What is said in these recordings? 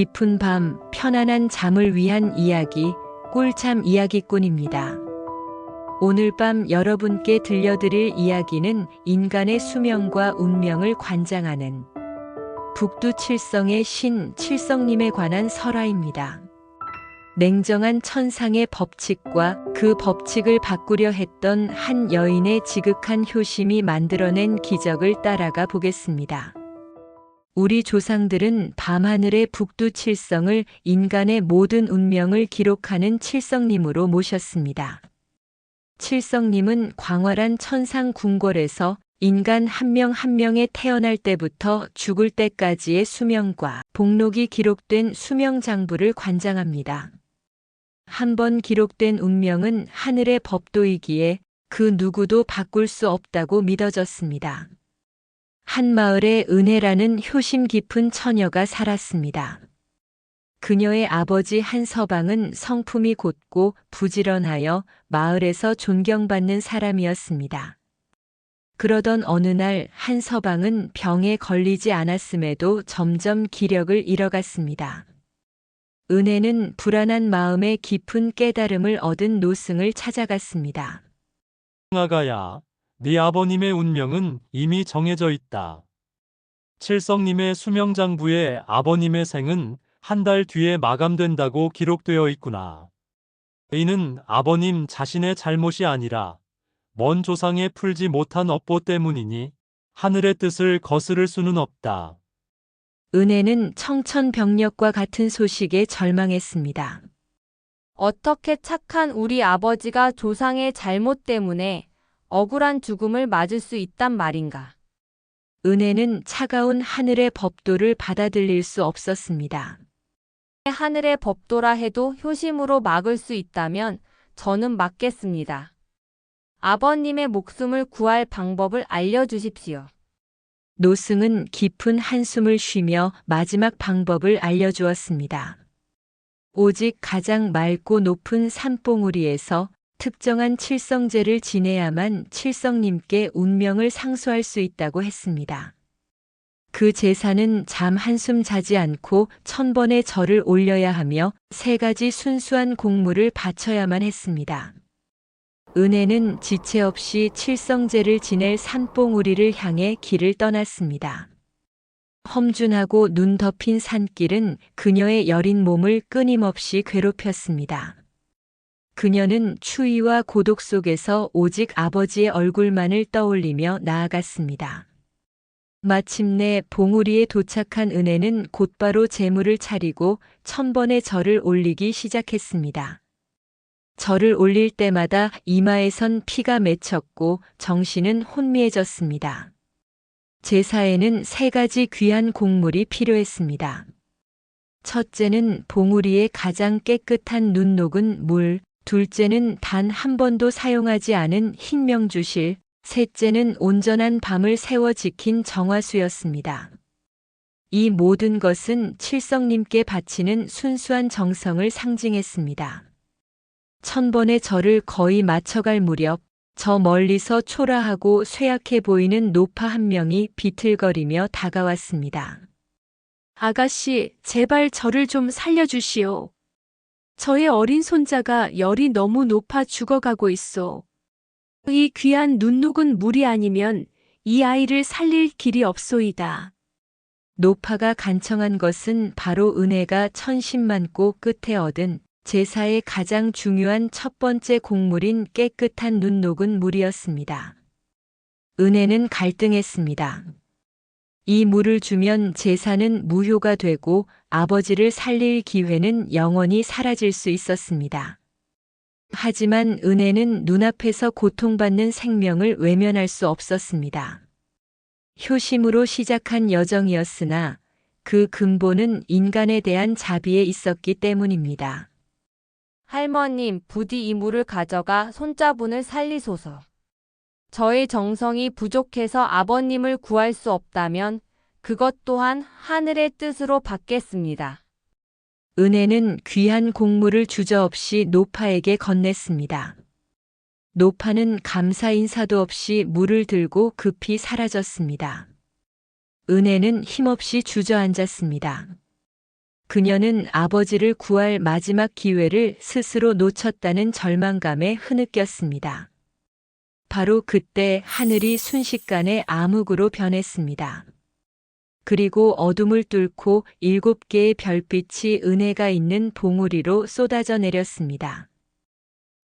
깊은 밤, 편안한 잠을 위한 이야기, 꿀잠 이야기꾼입니다. 오늘 밤 여러분께 들려드릴 이야기는 인간의 수명과 운명을 관장하는 북두칠성의 신 칠성님에 관한 설화입니다. 냉정한 천상의 법칙과 그 법칙을 바꾸려 했던 한 여인의 지극한 효심이 만들어낸 기적을 따라가 보겠습니다. 우리 조상들은 밤하늘의 북두칠성을 인간의 모든 운명을 기록하는 칠성님으로 모셨습니다. 칠성님은 광활한 천상 궁궐에서 인간 한 명 한 명의 태어날 때부터 죽을 때까지의 수명과 복록이 기록된 수명장부를 관장합니다. 한 번 기록된 운명은 하늘의 법도이기에 그 누구도 바꿀 수 없다고 믿어졌습니다. 한 마을에 은혜라는 효심 깊은 처녀가 살았습니다. 그녀의 아버지 한서방은 성품이 곧고 부지런하여 마을에서 존경받는 사람이었습니다. 그러던 어느 날 한서방은 병에 걸리지 않았음에도 점점 기력을 잃어갔습니다. 은혜는 불안한 마음에 깊은 깨달음을 얻은 노승을 찾아갔습니다. 아가야, 네 아버님의 운명은 이미 정해져 있다. 칠성님의 수명장부에 아버님의 생은 한 달 뒤에 마감된다고 기록되어 있구나. 이는 아버님 자신의 잘못이 아니라 먼 조상의 풀지 못한 업보 때문이니 하늘의 뜻을 거스를 수는 없다. 은혜는 청천벽력과 같은 소식에 절망했습니다. 어떻게 착한 우리 아버지가 조상의 잘못 때문에 억울한 죽음을 맞을 수 있단 말인가? 은혜는 차가운 하늘의 법도를 받아들일 수 없었습니다. 하늘의 법도라 해도 효심으로 막을 수 있다면 저는 막겠습니다. 아버님의 목숨을 구할 방법을 알려주십시오. 노승은 깊은 한숨을 쉬며 마지막 방법을 알려주었습니다. 오직 가장 맑고 높은 산봉우리에서 특정한 칠성제를 지내야만 칠성님께 운명을 상수할 수 있다고 했습니다. 그 제사는 잠 한숨 자지 않고 1000번의 절을 올려야 하며 3가지 순수한 곡물을 바쳐야만 했습니다. 은혜는 지체 없이 칠성제를 지낼 산봉우리를 향해 길을 떠났습니다. 험준하고 눈 덮인 산길은 그녀의 여린 몸을 끊임없이 괴롭혔습니다. 그녀는 추위와 고독 속에서 오직 아버지의 얼굴만을 떠올리며 나아갔습니다. 마침내 봉우리에 도착한 은혜는 곧바로 제물을 차리고 1000번의 절을 올리기 시작했습니다. 절을 올릴 때마다 이마에선 피가 맺혔고 정신은 혼미해졌습니다. 제사에는 3가지 귀한 곡물이 필요했습니다. 첫째는 봉우리에 가장 깨끗한 눈 녹은 물, 둘째는 단 한 번도 사용하지 않은 흰 명주실, 셋째는 온전한 밤을 새워 지킨 정화수였습니다. 이 모든 것은 칠성님께 바치는 순수한 정성을 상징했습니다. 1000번의 절을 거의 마쳐갈 무렵 저 멀리서 초라하고 쇠약해 보이는 노파 한 명이 비틀거리며 다가왔습니다. 아가씨, 제발 저를 좀 살려주시오. 저의 어린 손자가 열이 너무 높아 죽어가고 있어. 이 귀한 눈 녹은 물이 아니면 이 아이를 살릴 길이 없소이다. 노파가 간청한 것은 바로 은혜가 천신만고 끝에 얻은 제사의 가장 중요한 첫 번째 곡물인 깨끗한 눈 녹은 물이었습니다. 은혜는 갈등했습니다. 이 물을 주면 제사는 무효가 되고 아버지를 살릴 기회는 영원히 사라질 수 있었습니다. 하지만 은혜는 눈앞에서 고통받는 생명을 외면할 수 없었습니다. 효심으로 시작한 여정이었으나 그 근본은 인간에 대한 자비에 있었기 때문입니다. 할머님, 부디 이 물을 가져가 손자분을 살리소서. 저의 정성이 부족해서 아버님을 구할 수 없다면 그것 또한 하늘의 뜻으로 받겠습니다. 은혜는 귀한 곡물을 주저없이 노파에게 건넸습니다. 노파는 감사 인사도 없이 물을 들고 급히 사라졌습니다. 은혜는 힘없이 주저앉았습니다. 그녀는 아버지를 구할 마지막 기회를 스스로 놓쳤다는 절망감에 흐느꼈습니다. 바로 그때 하늘이 순식간에 암흑으로 변했습니다. 그리고 어둠을 뚫고 7개의 별빛이 은혜가 있는 봉우리로 쏟아져 내렸습니다.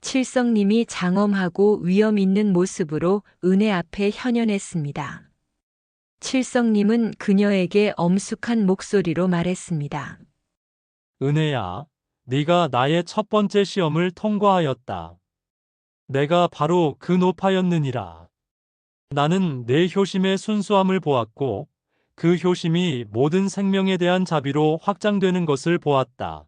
칠성님이 장엄하고 위험 있는 모습으로 은혜 앞에 현현했습니다. 칠성님은 그녀에게 엄숙한 목소리로 말했습니다. 은혜야, 네가 나의 첫 번째 시험을 통과하였다. 내가 바로 그 노파였느니라. 나는 내 효심의 순수함을 보았고 그 효심이 모든 생명에 대한 자비로 확장되는 것을 보았다.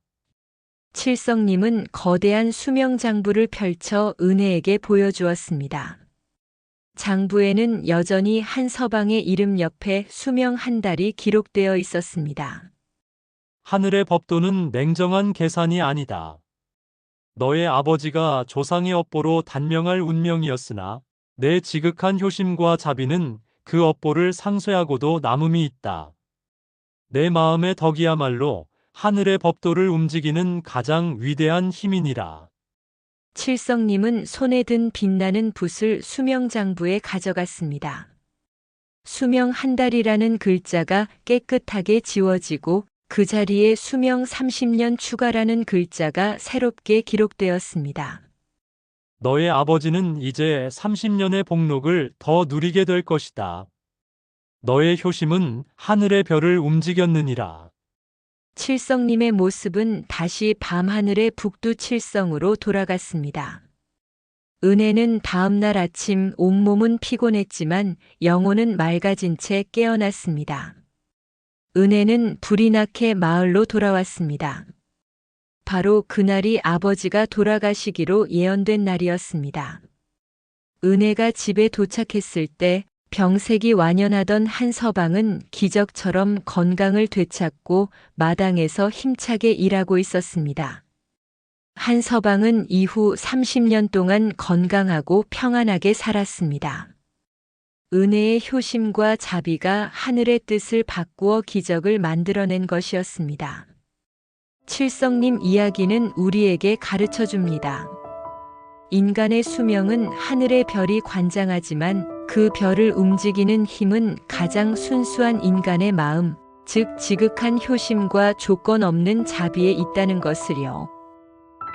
칠성님은 거대한 수명 장부를 펼쳐 은혜에게 보여주었습니다. 장부에는 여전히 한서방의 이름 옆에 수명 한 달이 기록되어 있었습니다. 하늘의 법도는 냉정한 계산이 아니다. 너의 아버지가 조상의 업보로 단명할 운명이었으나 내 지극한 효심과 자비는 그 업보를 상쇄하고도 남음이 있다. 내 마음의 덕이야말로 하늘의 법도를 움직이는 가장 위대한 힘이니라. 칠성님은 손에 든 빛나는 붓을 수명장부에 가져갔습니다. 수명 한 달이라는 글자가 깨끗하게 지워지고 그 자리에 수명 30년 추가라는 글자가 새롭게 기록되었습니다. 너의 아버지는 이제 30년의 복록을 더 누리게 될 것이다. 너의 효심은 하늘의 별을 움직였느니라. 칠성님의 모습은 다시 밤하늘의 북두칠성으로 돌아갔습니다. 은혜는 다음날 아침 온몸은 피곤했지만 영혼은 맑아진 채 깨어났습니다. 은혜는 불이 나게 마을로 돌아왔습니다. 바로 그날이 아버지가 돌아가시기로 예언된 날이었습니다. 은혜가 집에 도착했을 때 병색이 완연하던 한서방은 기적처럼 건강을 되찾고 마당에서 힘차게 일하고 있었습니다. 한서방은 이후 30년 동안 건강하고 평안하게 살았습니다. 은혜의 효심과 자비가 하늘의 뜻을 바꾸어 기적을 만들어낸 것이었습니다. 칠성님 이야기는 우리에게 가르쳐 줍니다. 인간의 수명은 하늘의 별이 관장하지만 그 별을 움직이는 힘은 가장 순수한 인간의 마음, 즉 지극한 효심과 조건 없는 자비에 있다는 것을요.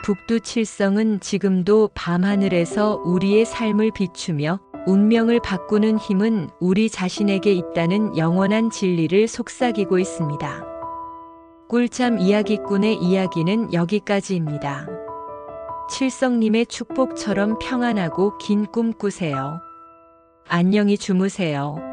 북두칠성은 지금도 밤하늘에서 우리의 삶을 비추며 운명을 바꾸는 힘은 우리 자신에게 있다는 영원한 진리를 속삭이고 있습니다. 꿀잠 이야기꾼의 이야기는 여기까지입니다. 칠성님의 축복처럼 평안하고 긴 꿈 꾸세요. 안녕히 주무세요.